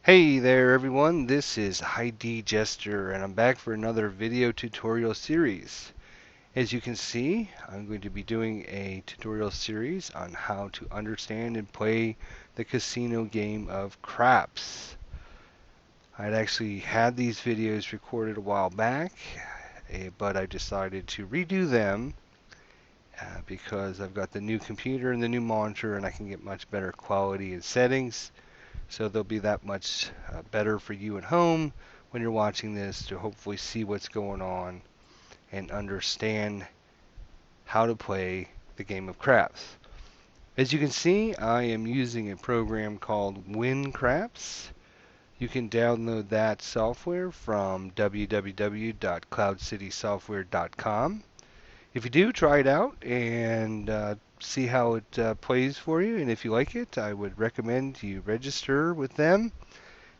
Hey there everyone, this is Heidi Jester and I'm back for another video tutorial series. As you can see, I'm going to be doing a tutorial series on how to understand and play the casino game of craps. I'd actually had these videos recorded a while back, but I decided to redo them because I've got the new computer and the new monitor and I can get much better quality and settings. So they'll be that much better for you at home when you're watching this to hopefully see what's going on and understand how to play the game of craps. As you can see, I am using a program called WinCraps. You can download that software from www.cloudcitysoftware.com. If you do, try it out and see how it plays for you. And if you like it, I would recommend you register with them.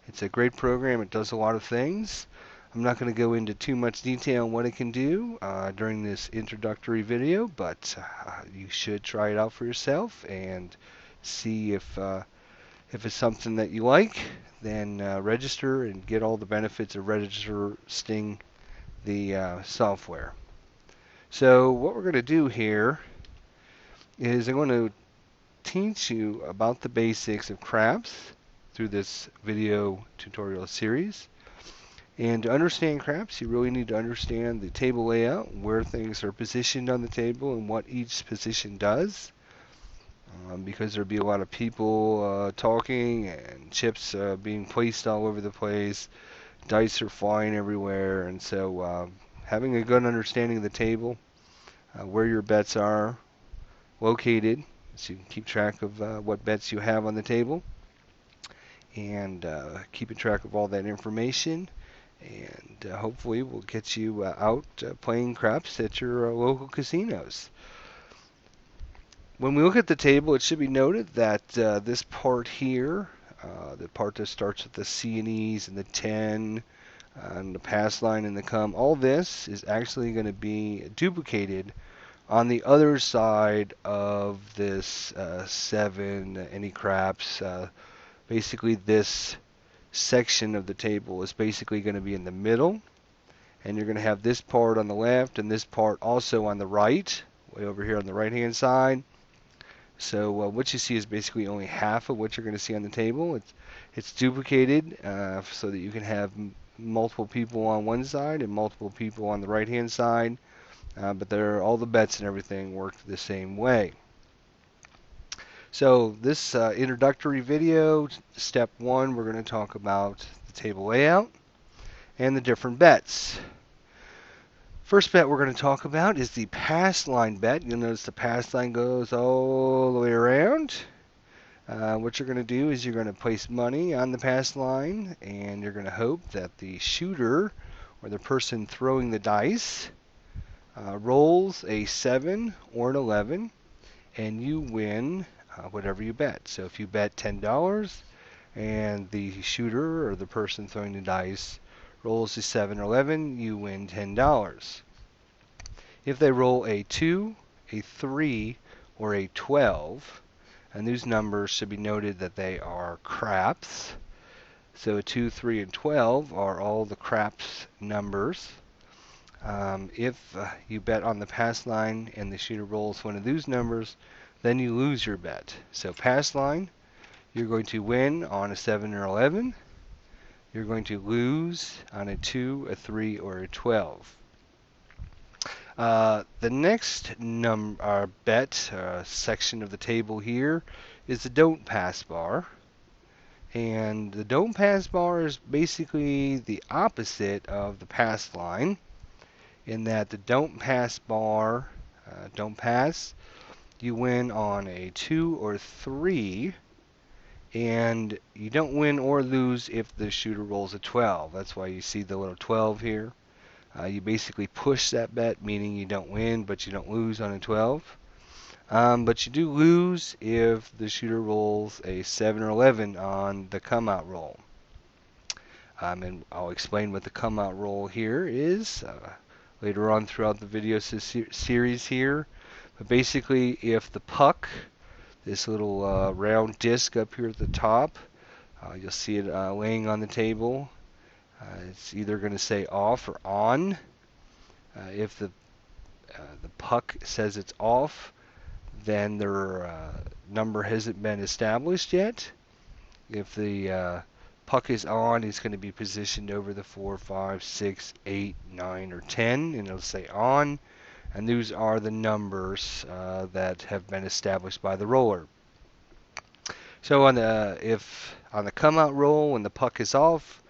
It's a great program. It does a lot of things. I'm not going to go into too much detail on what it can do during this introductory video, but you should try it out for yourself and see if it's something that you like. Then register and get all the benefits of registering the software. So what we're going to do here is I'm going to teach you about the basics of craps through this video tutorial series. And to understand craps, you really need to understand the table layout, where things are positioned on the table, and what each position does. Because there'll be a lot of people talking and chips being placed all over the place, dice are flying everywhere, and so having a good understanding of the table, where your bets are located, so you can keep track of what bets you have on the table, and keeping track of all that information. And hopefully we'll get you out playing craps at your local casinos. When we look at the table, it should be noted that this part here, the part that starts with the C and E's and the 10, and the pass line and the come, all this is actually going to be duplicated on the other side of this 7, any craps. Basically, this section of the table is basically going to be in the middle, and you're going to have this part on the left and this part also on the right, way over here on the right hand side. So what you see is basically only half of what you're going to see on the table. It's duplicated so that you can have multiple people on one side and multiple people on the right hand side, but all the bets and everything work the same way. So this introductory video, step 1, we're going to talk about the table layout and the different bets. First bet we're going to talk about is the pass line bet. You'll notice the pass line goes all the way around. What you're going to do is you're going to place money on the pass line, and you're going to hope that the shooter or the person throwing the dice rolls a 7 or an 11, and you win whatever you bet. So if you bet $10 and the shooter or the person throwing the dice rolls a 7 or 11, you win $10. If they roll a 2, a 3, or a 12, and these numbers should be noted that they are craps. So 2, 3, and 12 are all the craps numbers. If you bet on the pass line and the shooter rolls one of those numbers, then you lose your bet. So pass line, you're going to win on a 7 or 11. You're going to lose on a 2, a 3, or a 12. The next bet section of the table here is the don't pass bar. And the don't pass bar is basically the opposite of the pass line, in that the don't pass bar, don't pass, you win on a 2 or 3, and you don't win or lose if the shooter rolls a 12. That's why you see the little 12 here. You basically push that bet, meaning you don't win, but you don't lose on a 12. But you do lose if the shooter rolls a 7 or 11 on the come out roll. And I'll explain what the come out roll here is later on throughout the video series here. But basically, if the puck, this little round disc up here at the top, You'll see it laying on the table. It's either going to say off or on. If the puck says it's off, then their number hasn't been established yet. If the puck is on, it's going to be positioned over the 4, 5, 6, 8, 9, or 10, and it'll say on. And those are the numbers that have been established by the roller. So if on the come out roll, when the puck is off,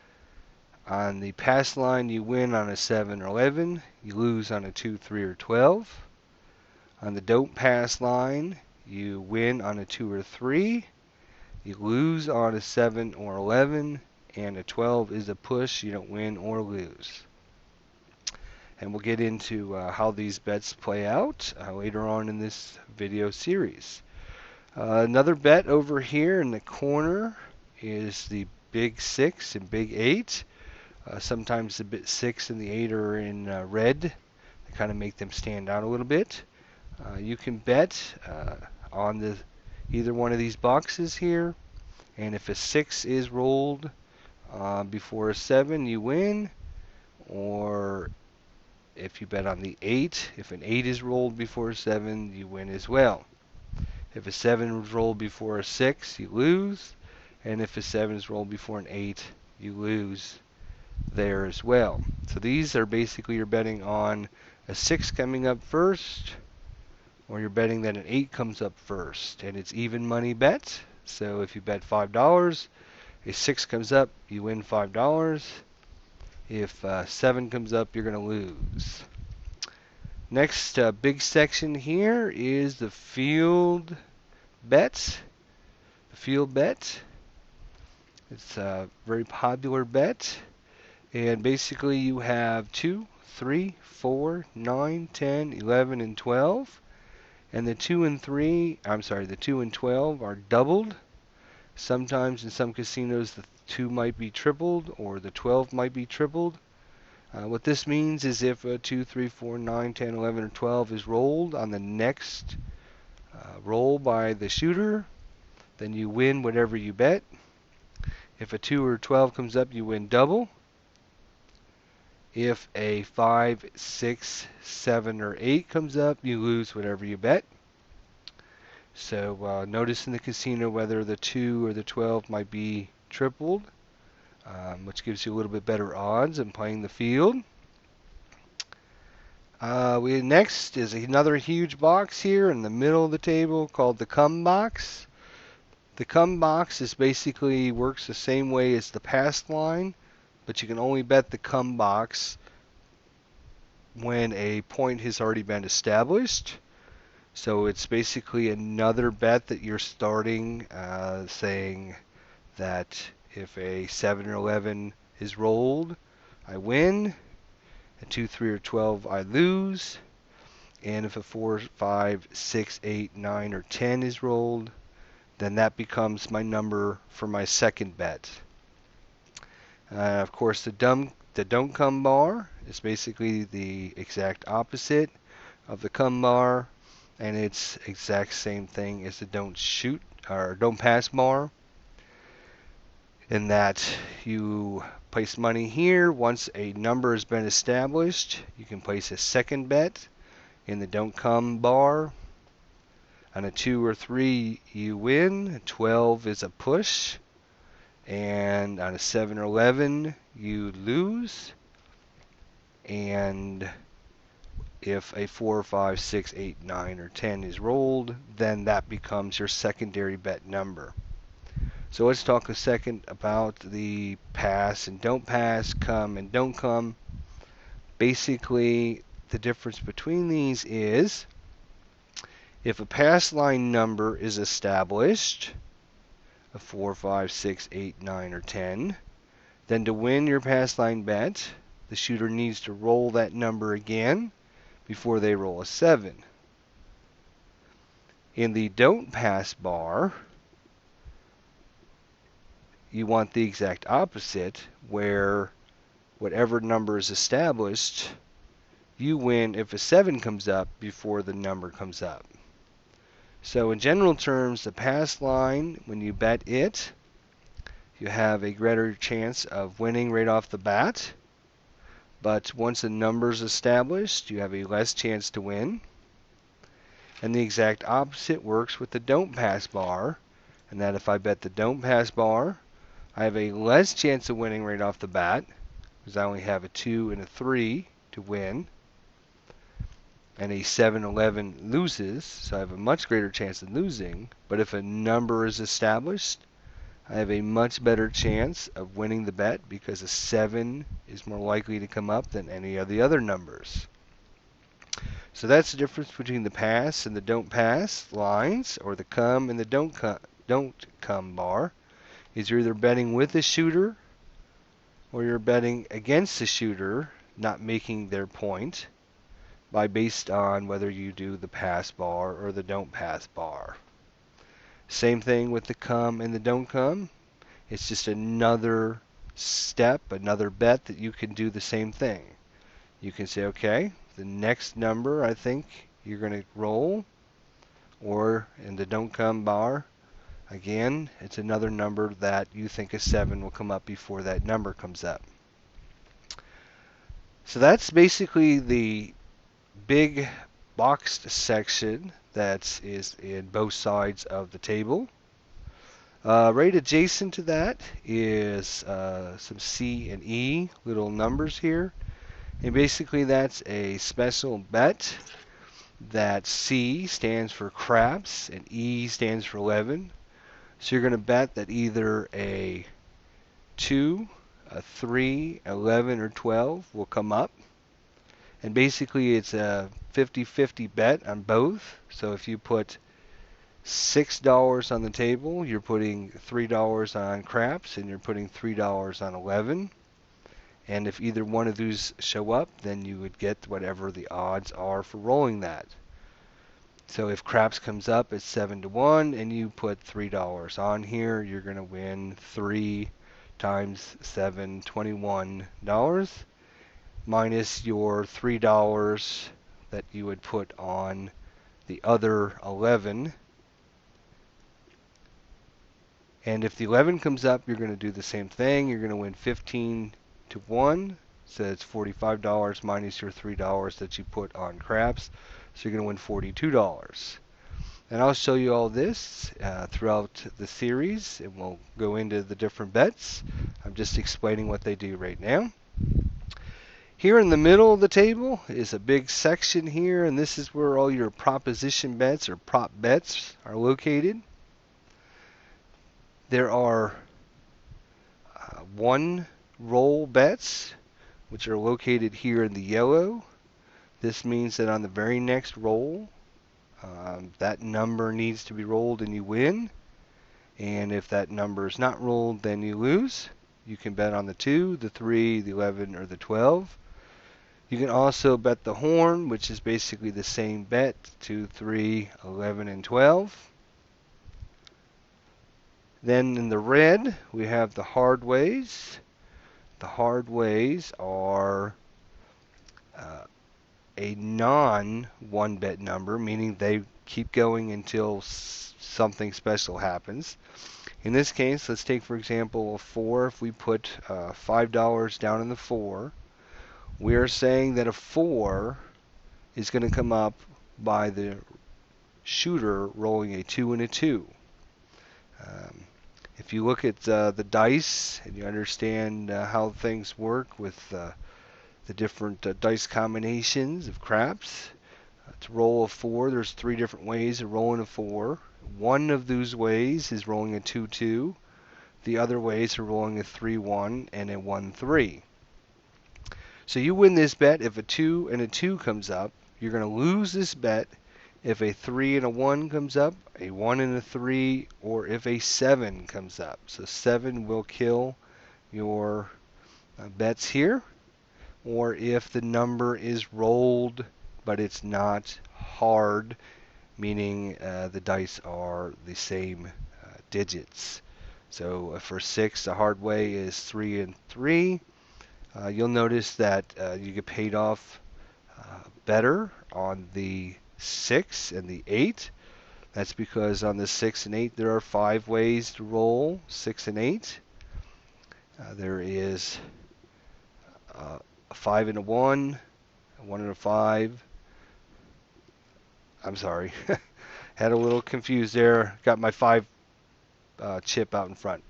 on the pass line you win on a 7 or 11, you lose on a 2, 3, or 12. On the don't pass line, you win on a 2 or 3, you lose on a 7 or 11, and a 12 is a push, you don't win or lose. And we'll get into how these bets play out later on in this video series. Another bet over here in the corner is the big 6 and big 8. Sometimes the big 6 and the 8 are in red. They kind of make them stand out a little bit. You can bet on either one of these boxes here, and if a 6 is rolled before a 7, you win. Or if you bet on the 8, if an 8 is rolled before a 7, you win as well. If a 7 is rolled before a 6, you lose. And if a 7 is rolled before an 8, you lose there as well. So these are basically you're betting on a 6 coming up first, or you're betting that an 8 comes up first. And it's even money bet. So if you bet $5, a 6 comes up, you win $5. If 7 comes up, you're going to lose. Next big section here is the field bets. The field bet. It's a very popular bet. And basically you have 2, 3, 4, 9, 10, 11, and 12. And the 2 and 12 are doubled. Sometimes in some casinos the 2 might be tripled or the 12 might be tripled. What this means is if 2, 3, 4, 9, 10, 11, or 12 is rolled on the next roll by the shooter, then you win whatever you bet. If a 2 or 12 comes up, you win double. If a 5, 6, 7, or 8 comes up, you lose whatever you bet. So notice in the casino whether the 2 or the 12 might be tripled, which gives you a little bit better odds in playing the field. Next is another huge box here in the middle of the table called the come box. The come box is basically works the same way as the pass line, but you can only bet the come box when a point has already been established. So it's basically another bet that you're starting, saying that if a 7 or 11 is rolled, I win. A 2, 3, or 12, I lose. And if a 4, 5, 6, 8, 9, or 10 is rolled, then that becomes my number for my second bet. Of course, the don't come bar is basically the exact opposite of the come bar, and it's exact same thing as the don't shoot or don't pass bar, in that you place money here. Once a number has been established, you can place a second bet in the don't come bar. On a 2 or 3, you win. A 12 is a push. And on a 7 or 11, you lose. And if a 4, 5, 6, 8, 9, or 10 is rolled, then that becomes your secondary bet number. So let's talk a second about the pass and don't pass, come and don't come. Basically, the difference between these is if a pass line number is established, a 4, 5, 6, 8, 9, or 10, then to win your pass line bet, the shooter needs to roll that number again before they roll a 7. In the don't pass bar, you want the exact opposite, where whatever number is established, you win if a 7 comes up before the number comes up. So in general terms, the pass line, when you bet it, you have a greater chance of winning right off the bat. But once a number is established, you have a less chance to win. And the exact opposite works with the don't pass bar, and that if I bet the don't pass bar, I have a less chance of winning right off the bat, because I only have a 2 and a 3 to win, and a 7-11 loses, so I have a much greater chance of losing. But if a number is established, I have a much better chance of winning the bet, because a 7 is more likely to come up than any of the other numbers. So that's the difference between the pass and the don't pass lines, or the come and the don't come bar. Is you're either betting with the shooter or you're betting against the shooter not making their point, based on whether you do the pass bar or the don't pass bar. Same thing with the come and the don't come. It's just another step, another bet that you can do the same thing. You can say, okay, the next number I think you're going to roll, or in the don't come bar, again, it's another number that you think a 7 will come up before that number comes up. So that's basically the big boxed section that is in both sides of the table. Right adjacent to that is some C and E little numbers here. And basically that's a special bet that C stands for CRAPS and E stands for 11. So you're going to bet that either a 2, a 3, 11, or 12 will come up. And basically it's a 50-50 bet on both. So if you put $6 on the table, you're putting $3 on craps and you're putting $3 on 11. And if either one of those show up, then you would get whatever the odds are for rolling that. So if craps comes up at 7-1 and you put $3 on here, you're going to win 3 times 7, $21, minus your $3 that you would put on the other 11. And if the 11 comes up, you're going to do the same thing. You're going to win 15-1. So it's $45 minus your $3 that you put on craps. So you're going to win $42. And I'll show you all this throughout the series, and we'll go into the different bets. I'm just explaining what they do right now. Here in the middle of the table is a big section here, and this is where all your proposition bets or prop bets are located. There are one roll bets, which are located here in the yellow. This means that on the very next roll, that number needs to be rolled and you win. And if that number is not rolled, then you lose. You can bet on the 2, the 3, the 11, or the 12. You can also bet the horn, which is basically the same bet, 2, 3, 11, and 12. Then in the red, we have the hard ways. The hard ways are a non-one bet number, meaning they keep going until something special happens. In this case, let's take for example a 4. If we put $5 down in the 4, we are saying that a 4 is going to come up by the shooter rolling a 2 and a 2. If you look at the dice and you understand how things work with the different dice combinations of craps, to roll a 4, there's 3 different ways of rolling a 4. One of those ways is rolling a 2-2. The other ways are rolling a 3-1 and a 1-3. So you win this bet if a 2 and a 2 comes up. You're going to lose this bet if a 3 and a 1 comes up, a 1 and a 3, or if a 7 comes up. So 7 will kill your bets here. Or if the number is rolled, but it's not hard, meaning the dice are the same digits. So for 6, the hard way is 3 and 3. You'll notice that you get paid off better on the 6 and the 8. That's because on the 6 and 8 there are 5 ways to roll 6 and 8. There is a 5 and a 1, a 1 and a 5. I'm sorry. Had a little confused there. Got my 5 chip out in front.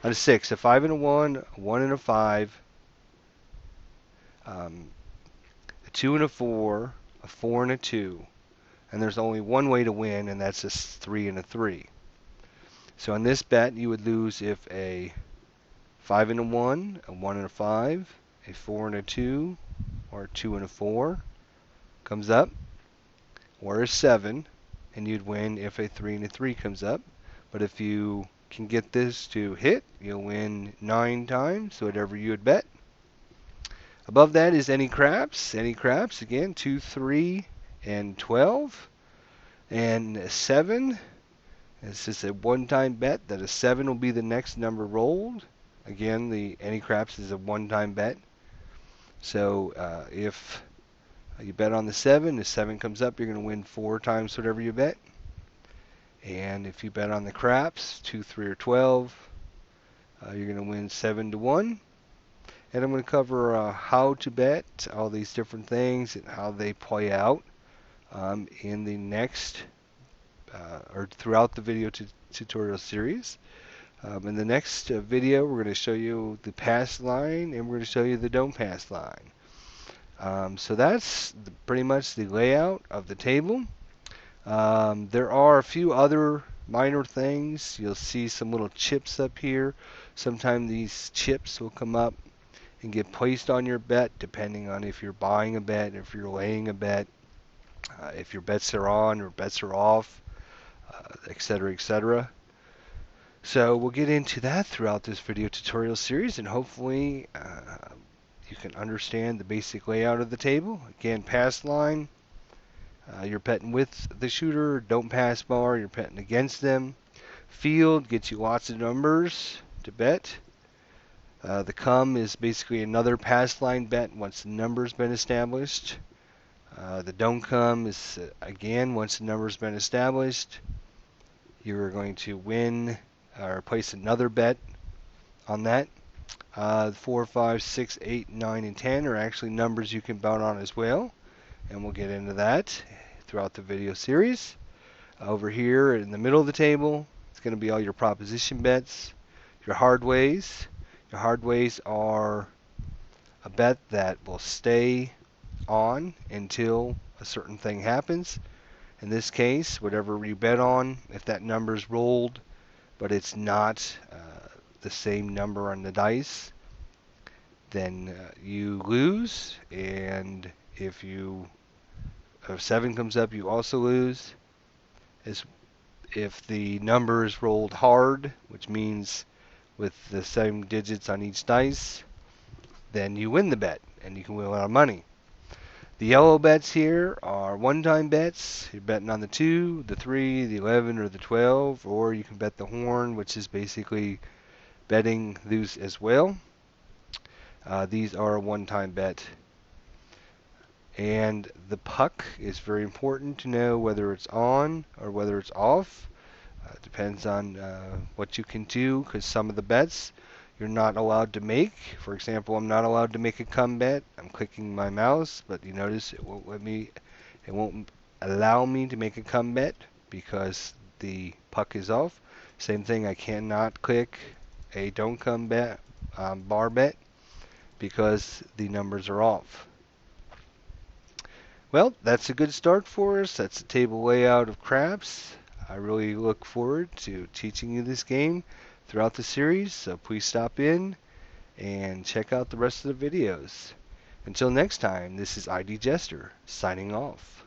On a 6, a 5 and a 1, a 1 and a 5, a 2 and a 4, a 4 and a 2. And there's only one way to win, and that's a 3 and a 3. So on this bet, you would lose if a 5 and a 1, a 1 and a 5, a 4 and a 2, or a 2 and a 4 comes up, or a 7, and you'd win if a 3 and a 3 comes up. But if you can get this to hit, you'll win 9 times, whatever you would bet. Above that is any craps. Any craps, again, 2, 3, and 12. And 7, it's just a one-time bet that a 7 will be the next number rolled. Again, the any craps is a one-time bet. So if you bet on the 7 comes up, you're going to win 4 times whatever you bet. And if you bet on the craps, 2, 3, or 12, you're going to win 7 to 1. And I'm going to cover how to bet, all these different things, and how they play out in the next, or throughout the video tutorial series. In the next video, we're going to show you the pass line, and we're going to show you the don't pass line. So that's pretty much the layout of the table. There are a few other minor things. You'll see some little chips up here. Sometimes these chips will come up and get placed on your bet, depending on if you're buying a bet, if you're laying a bet, if your bets are on or bets are off, etc., etc. So we'll get into that throughout this video tutorial series, and hopefully you can understand the basic layout of the table. Again, pass line, you're betting with the shooter. Don't pass bar, you're betting against them. Field gets you lots of numbers to bet. The come is basically another pass line bet once the number's been established. The don't come is, again, once the number's been established, you're going to win or place another bet on that. 4, 5, 6, 8, 9, and 10 are actually numbers you can bet on as well, and we'll get into that throughout the video series. Over here in the middle of the table, it's going to be all your proposition bets, your hard ways. Your hard ways are a bet that will stay on until a certain thing happens. In this case, whatever you bet on, if that number's rolled, but it's not the same number on the dice, then you lose. And if a 7 comes up, you also lose. If the number is rolled hard, which means with the same digits on each dice, then you win the bet, and you can win a lot of money. The yellow bets here are one-time bets. You're betting on the 2, the 3, the 11, or the 12, or you can bet the horn, which is basically betting those as well. These are a one-time bet. And the puck is very important to know whether it's on or whether it's off. Depends on what you can do, because some of the bets you're not allowed to make. For example, I'm not allowed to make a come bet. I'm clicking my mouse, but you notice it won't allow me to make a come bet because the puck is off. Same thing, I cannot click a don't come bet bar bet because the numbers are off. Well, that's a good start for us. That's the table layout of CRAPS. I really look forward to teaching you this game throughout the series, so please stop in and check out the rest of the videos. Until next time, this is ID Jester, signing off.